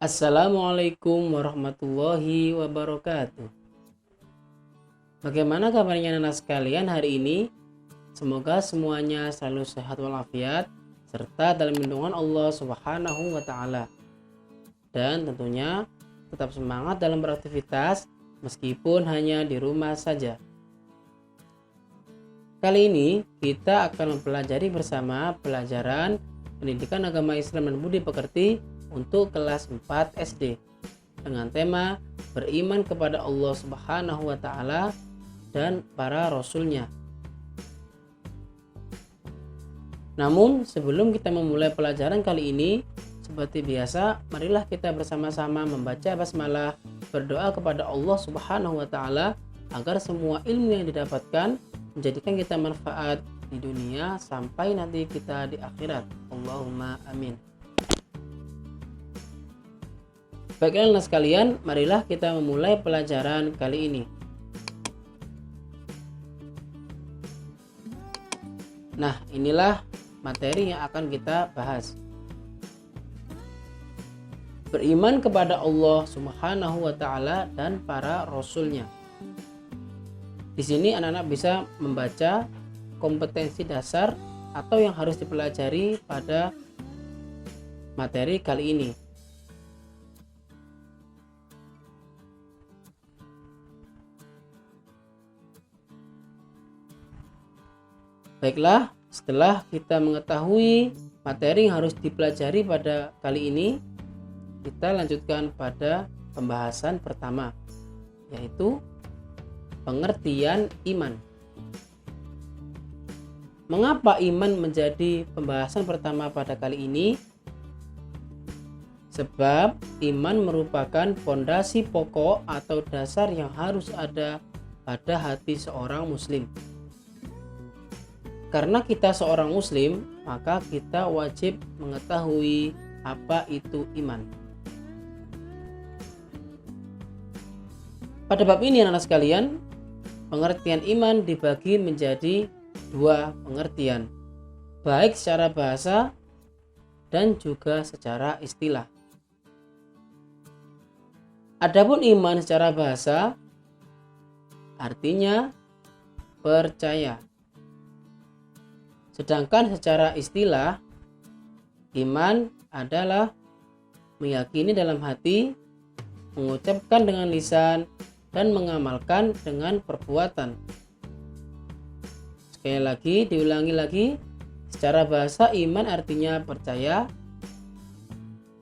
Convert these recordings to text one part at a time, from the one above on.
Assalamualaikum warahmatullahi wabarakatuh. Bagaimana kabarnya anak sekalian hari ini? Semoga semuanya selalu sehat walafiat serta dalam lindungan Allah Subhanahu wa taala. Dan tentunya tetap semangat dalam beraktivitas meskipun hanya di rumah saja. Kali ini kita akan mempelajari bersama pelajaran Pendidikan Agama Islam dan Budi Pekerti untuk kelas 4 SD dengan tema beriman kepada Allah Subhanahu wa taala dan para rasulnya. Namun sebelum kita memulai pelajaran kali ini, seperti biasa, marilah kita bersama-sama membaca basmalah, berdoa kepada Allah Subhanahu wa taala agar semua ilmu yang didapatkan menjadikan kita manfaat di dunia sampai nanti kita di akhirat. Allahumma amin. Baiklah anak sekalian, marilah kita memulai pelajaran kali ini. Nah, inilah materi yang akan kita bahas. Beriman kepada Allah Subhanahu wa taala dan para rasulnya. Di sini anak-anak bisa membaca kompetensi dasar atau yang harus dipelajari pada materi kali ini. Baiklah, setelah kita mengetahui materi yang harus dipelajari pada kali ini, kita lanjutkan pada pembahasan pertama, yaitu pengertian iman. Mengapa iman menjadi pembahasan pertama pada kali ini? Sebab iman merupakan fondasi pokok atau dasar yang harus ada pada hati seorang muslim. Karena kita seorang muslim, maka kita wajib mengetahui apa itu iman. Pada bab ini anak-anak sekalian, pengertian iman dibagi menjadi dua pengertian, baik secara bahasa dan juga secara istilah. Adapun iman secara bahasa artinya percaya. Sedangkan secara istilah, iman adalah meyakini dalam hati, mengucapkan dengan lisan, dan mengamalkan dengan perbuatan. Sekali lagi, diulangi lagi, secara bahasa iman artinya percaya.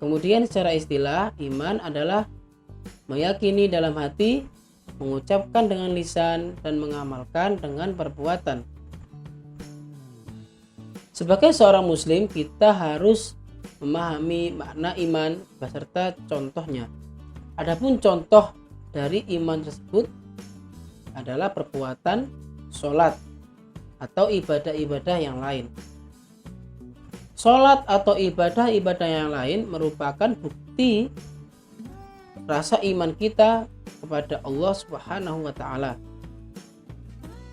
Kemudian secara istilah, iman adalah meyakini dalam hati, mengucapkan dengan lisan, dan mengamalkan dengan perbuatan. Sebagai seorang muslim, kita harus memahami makna iman beserta contohnya. Adapun contoh dari iman tersebut adalah perbuatan sholat atau ibadah-ibadah yang lain. Sholat atau ibadah-ibadah yang lain merupakan bukti rasa iman kita kepada Allah Subhanahu wa taala.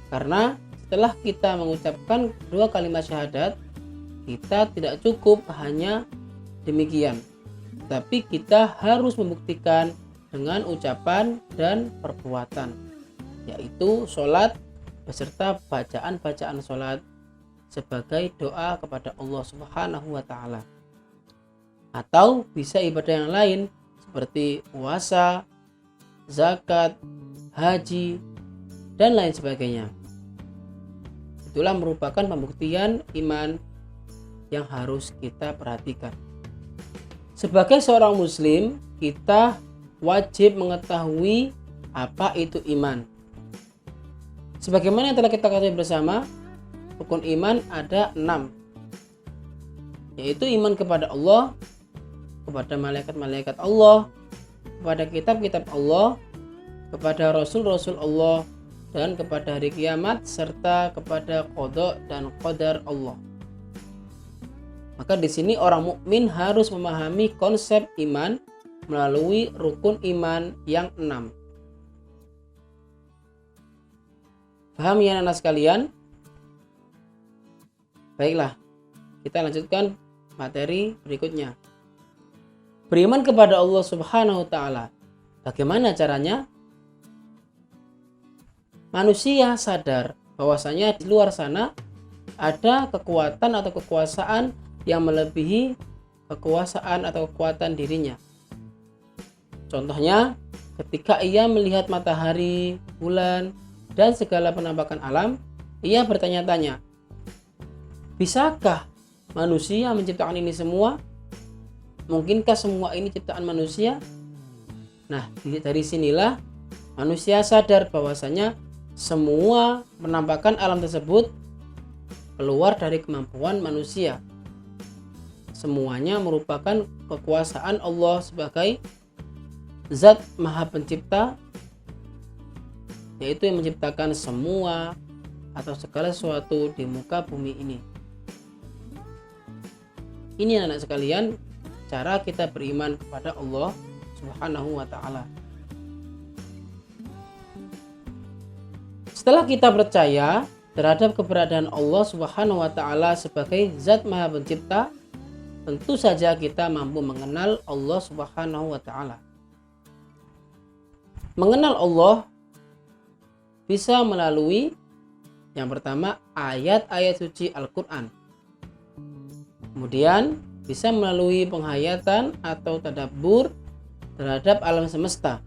Karena setelah kita mengucapkan dua kalimat syahadat, kita tidak cukup hanya demikian, tapi kita harus membuktikan dengan ucapan dan perbuatan, yaitu sholat beserta bacaan-bacaan sholat sebagai doa kepada Allah Subhanahu wa taala. Atau bisa ibadah yang lain seperti puasa, zakat, haji, dan lain sebagainya. Itulah merupakan pembuktian iman yang harus kita perhatikan. Sebagai seorang muslim, kita wajib mengetahui apa itu iman. Sebagaimana yang telah kita ketahui bersama, rukun iman ada 6, yaitu iman kepada Allah, kepada malaikat-malaikat Allah, kepada kitab-kitab Allah, kepada rasul-rasul Allah, dan kepada hari kiamat, serta kepada qada dan qadar Allah. Maka di sini orang mukmin harus memahami konsep iman melalui rukun iman yang 6. Paham ya anak sekalian? Baiklah, kita lanjutkan materi berikutnya. beriman kepada Allah Subhanahu wa taala. Bagaimana caranya? Manusia sadar bahwasanya di luar sana ada kekuatan atau kekuasaan yang melebihi kekuasaan atau kekuatan dirinya. Contohnya, ketika ia melihat matahari, bulan, dan segala penampakan alam, ia bertanya-tanya, bisakah manusia menciptakan ini semua? Mungkinkah semua ini ciptaan manusia? Nah, dari sinilah manusia sadar bahwasanya semua penampakan alam tersebut keluar dari kemampuan manusia. Semuanya merupakan kekuasaan Allah sebagai Zat Maha Pencipta, yaitu yang menciptakan semua atau segala sesuatu di muka bumi ini. Ini anak sekalian, cara kita beriman kepada Allah Subhanahu wa ta'ala. Setelah kita percaya terhadap keberadaan Allah Subhanahu wa ta'ala sebagai Zat Maha Pencipta, tentu saja kita mampu mengenal Allah Subhanahu wa ta'ala. Mengenal Allah bisa melalui yang pertama ayat-ayat suci Al-Quran. Kemudian bisa melalui penghayatan atau tadabbur terhadap alam semesta.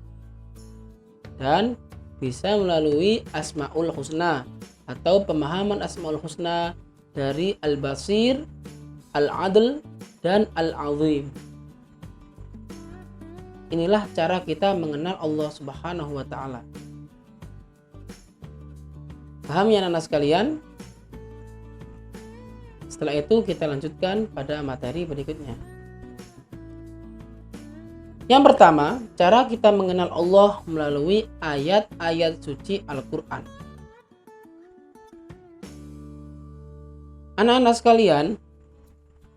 Dan bisa melalui Asmaul Husna atau pemahaman Asmaul Husna dari Al-Basir, Al-Adl, dan Al-Azim. Inilah cara kita mengenal Allah Subhanahu wa ta'ala. Paham ya anak sekalian? Setelah itu kita lanjutkan pada materi berikutnya. Yang pertama, cara kita mengenal Allah melalui ayat-ayat suci Al-Quran. Anak-anak sekalian,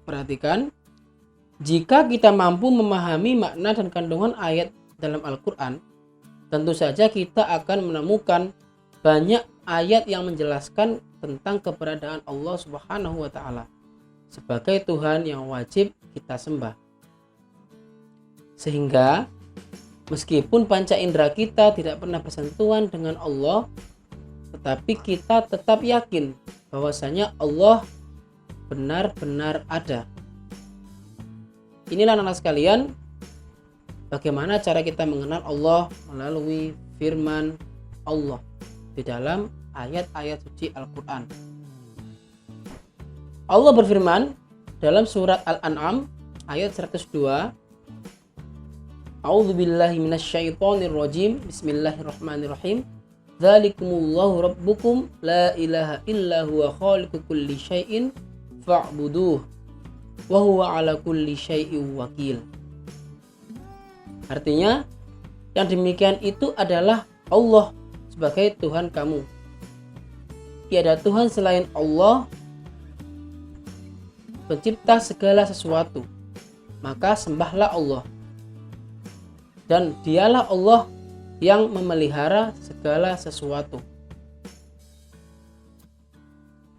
perhatikan, jika kita mampu memahami makna dan kandungan ayat dalam Al-Quran, tentu saja kita akan menemukan banyak ayat yang menjelaskan tentang keberadaan Allah Subhanahu wa ta'ala sebagai Tuhan yang wajib kita sembah. Sehingga meskipun panca indera kita tidak pernah bersentuhan dengan Allah, tetapi kita tetap yakin bahwasanya Allah benar-benar ada. Inilah anak sekalian, bagaimana cara kita mengenal Allah melalui firman Allah di dalam ayat-ayat suci Al-Quran. Allah berfirman dalam surat Al-An'am ayat 102, A'udzu billahi minasyaitonir rajim. Bismillahirrahmanirrahim. Dzalikumullahu rabbukum la ilaha illa huwa khaliqu kulli syai'in fa'buduh wa huwa ala kulli syai'in wakil. Artinya, yang demikian itu adalah Allah sebagai Tuhan kamu. Tiada Tuhan selain Allah, pencipta segala sesuatu. Maka sembahlah Allah. Dan dialah Allah yang memelihara segala sesuatu.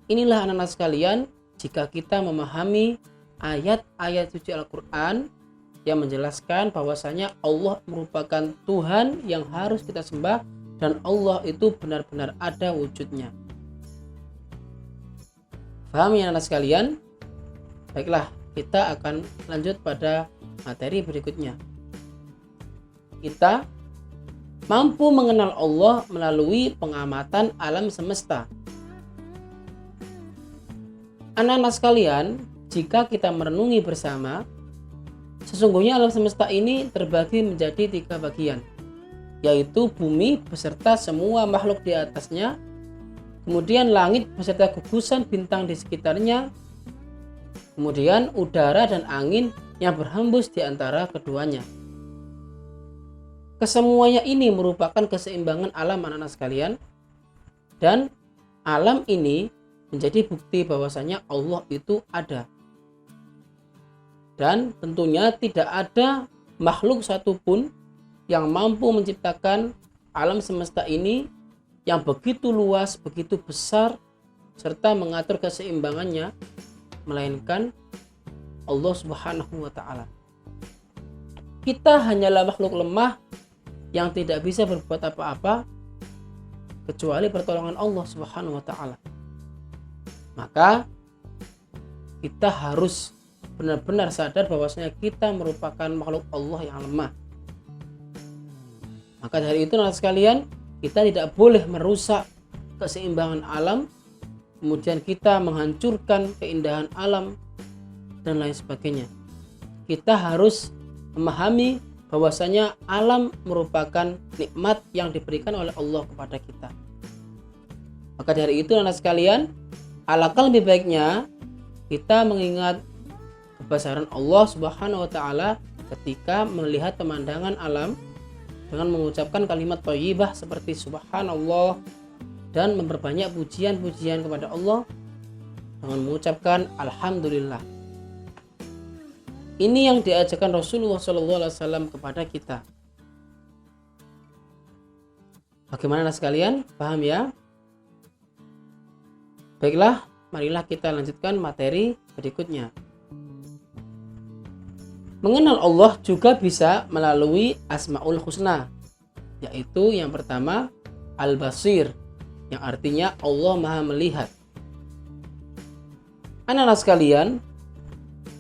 Inilah anak-anak sekalian, jika kita memahami ayat-ayat suci Al-Quran yang menjelaskan bahwasanya Allah merupakan Tuhan yang harus kita sembah dan Allah itu benar-benar ada wujudnya. Paham ya anak sekalian? Baiklah, kita akan lanjut pada materi berikutnya. Kita mampu mengenal Allah melalui pengamatan alam semesta. Anak-anak sekalian, jika kita merenungi bersama, sesungguhnya alam semesta ini terbagi menjadi 3 bagian, yaitu bumi beserta semua makhluk di atasnya, kemudian langit beserta gugusan bintang di sekitarnya, kemudian udara dan angin yang berhembus di antara keduanya. Kesemuanya ini merupakan keseimbangan alam anak-anak sekalian, dan alam ini menjadi bukti bahwasanya Allah itu ada. Dan tentunya tidak ada makhluk satupun yang mampu menciptakan alam semesta ini yang begitu luas, begitu besar, serta mengatur keseimbangannya, melainkan Allah Subhanahu wa ta'ala. kita hanyalah makhluk lemah yang tidak bisa berbuat apa-apa kecuali pertolongan Allah Subhanahu wa taala. Maka kita harus benar-benar sadar bahwasanya kita merupakan makhluk Allah yang lemah. Maka dari itu anak sekalian, kita tidak boleh merusak keseimbangan alam, kemudian kita menghancurkan keindahan alam dan lain sebagainya. Kita harus memahami bahwasanya alam merupakan nikmat yang diberikan oleh Allah kepada kita. Maka dari itu anak sekalian, alangkah lebih baiknya kita mengingat kebesaran Allah Subhanahu wa taala ketika melihat pemandangan alam dengan mengucapkan kalimat thayyibah seperti subhanallah dan memperbanyak pujian-pujian kepada Allah dengan mengucapkan alhamdulillah. Ini yang diajarkan Rasulullah SAW kepada kita. Bagaimana sekalian? Paham ya? Baiklah, marilah kita lanjutkan materi berikutnya. Mengenal Allah juga bisa melalui Asmaul Husna, yaitu yang pertama Al-Basir, yang artinya Allah Maha Melihat. Anak-anak sekalian,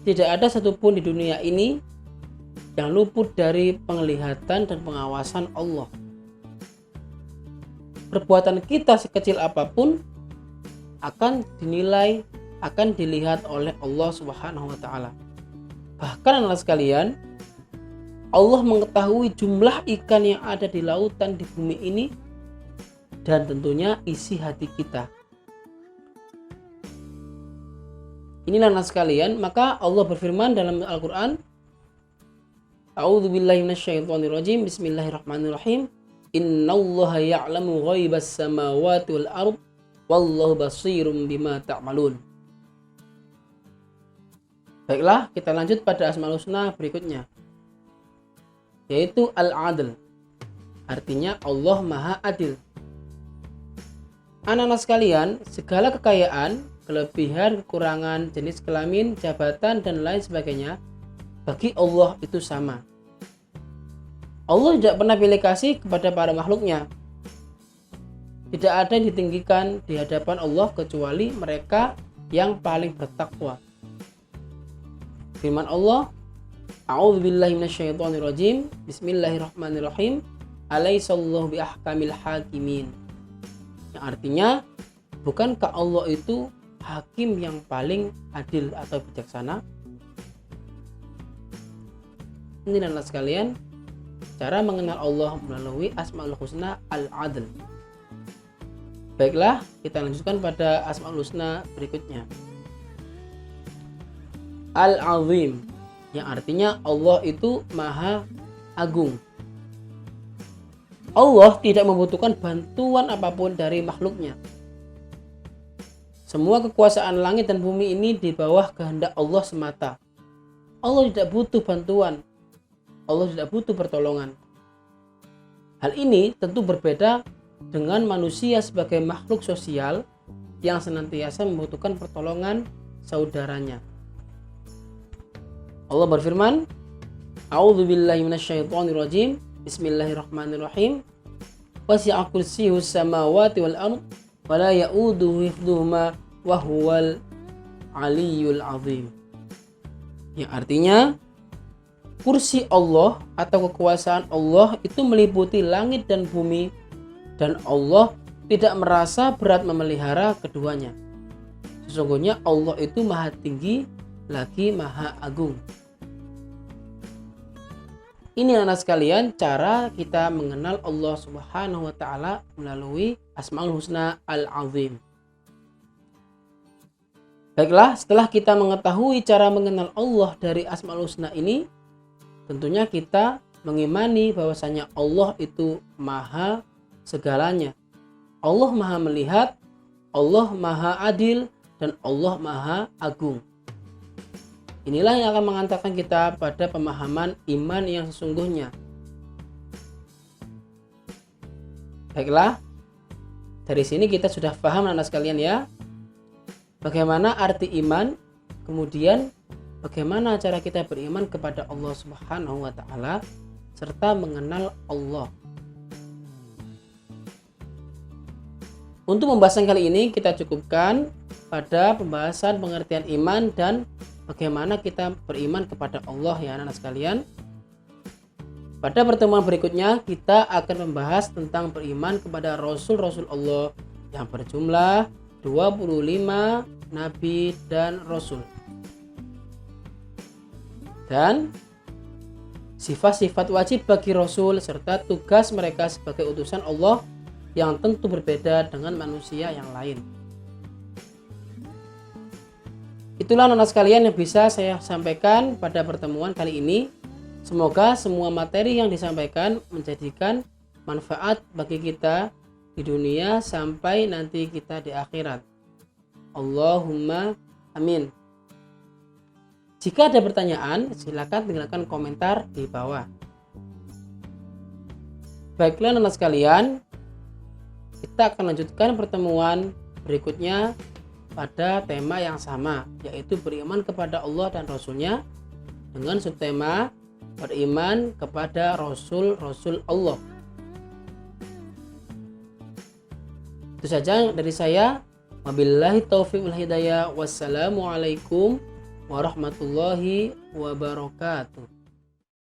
tidak ada satupun di dunia ini yang luput dari penglihatan dan pengawasan Allah. Perbuatan kita sekecil apapun akan dinilai, akan dilihat oleh Allah Subhanahu wa taala. Bahkan anak sekalian, Allah mengetahui jumlah ikan yang ada di lautan di bumi ini dan tentunya isi hati kita. Inilah anak sekalian, maka Allah berfirman dalam Al-Quran, A'udzubillahi minasyaitonirrajim, Bismillahirrahmanirrahim, Innallaha ya'lamu ghaibas samawati wal ard, wallahu basirum bima ta'malun. Baiklah, kita lanjut pada Asmaul Husna berikutnya, yaitu Al-Adl, artinya Allah Maha Adil. Anak-anak sekalian, segala kekayaan, kelebihan, kekurangan, jenis kelamin, jabatan, dan lain sebagainya bagi Allah itu sama. Allah tidak pernah pilih kasih kepada para makhluknya. Tidak ada yang ditinggikan di hadapan Allah kecuali mereka yang paling bertakwa. Firman Allah, A'udzubillahi minasyaitonirrajim, Bismillahirrahmanirrahim, Alaihissallahu biahkamil hakimin. Yang artinya, bukankah Allah itu hakim yang paling adil atau bijaksana? Ini adalah sekalian cara mengenal Allah melalui Asmaul Husna Al-Adl. Baiklah, kita lanjutkan pada Asmaul Husna berikutnya. Al-Azim, yang artinya Allah itu Maha Agung. Allah tidak membutuhkan bantuan apapun dari makhluknya. Semua kekuasaan langit dan bumi ini di bawah kehendak Allah semata. Allah tidak butuh bantuan. Allah tidak butuh pertolongan. Hal ini tentu berbeda dengan manusia sebagai makhluk sosial yang senantiasa membutuhkan pertolongan saudaranya. Allah berfirman, A'udzubillahi minasyaitonirrajim, Bismillahirrahmanirrahim, Wasi'a kursiyyus samawati wal ard, wa la ya'uduhu hifdhuhuma wa huwal aliyyul azim. Yang artinya, kursi Allah atau kekuasaan Allah itu meliputi langit dan bumi, dan Allah tidak merasa berat memelihara keduanya. Sesungguhnya Allah itu Maha Tinggi lagi Maha Agung. Ini anak sekalian cara kita mengenal Allah Subhanahu wa taala melalui Asmaul Husna Al-Azim. Baiklah, setelah kita mengetahui cara mengenal Allah dari Asmaul Husna ini, tentunya kita mengimani bahwasanya Allah itu Maha segalanya. Allah Maha melihat, Allah Maha adil, dan Allah Maha agung. Inilah yang akan mengantarkan kita pada pemahaman iman yang sesungguhnya. Baiklah, dari sini kita sudah paham anak sekalian ya, bagaimana arti iman, kemudian bagaimana cara kita beriman kepada Allah Subhanahu wa taala serta mengenal Allah. Untuk pembahasan kali ini kita cukupkan pada pembahasan pengertian iman dan bagaimana kita beriman kepada Allah ya anak-anak sekalian. Pada pertemuan berikutnya kita akan membahas tentang beriman kepada Rasul-Rasul Allah yang berjumlah 25 Nabi dan Rasul. Dan sifat-sifat wajib bagi Rasul serta tugas mereka sebagai utusan Allah yang tentu berbeda dengan manusia yang lain. Itulah anak-anak sekalian yang bisa saya sampaikan pada pertemuan kali ini. Semoga semua materi yang disampaikan menjadikan manfaat bagi kita di dunia sampai nanti kita di akhirat. Allahumma amin. Jika ada pertanyaan, silakan tinggalkan komentar di bawah. Baiklah anak-anak sekalian, kita akan lanjutkan pertemuan berikutnya pada tema yang sama, yaitu beriman kepada Allah dan Rasul-Nya dengan subtema beriman kepada Rasul-Rasul Allah. Itu saja dari saya. Wabillahi taufiq wal hidayah. Wassalamualaikum warahmatullahi wabarakatuh.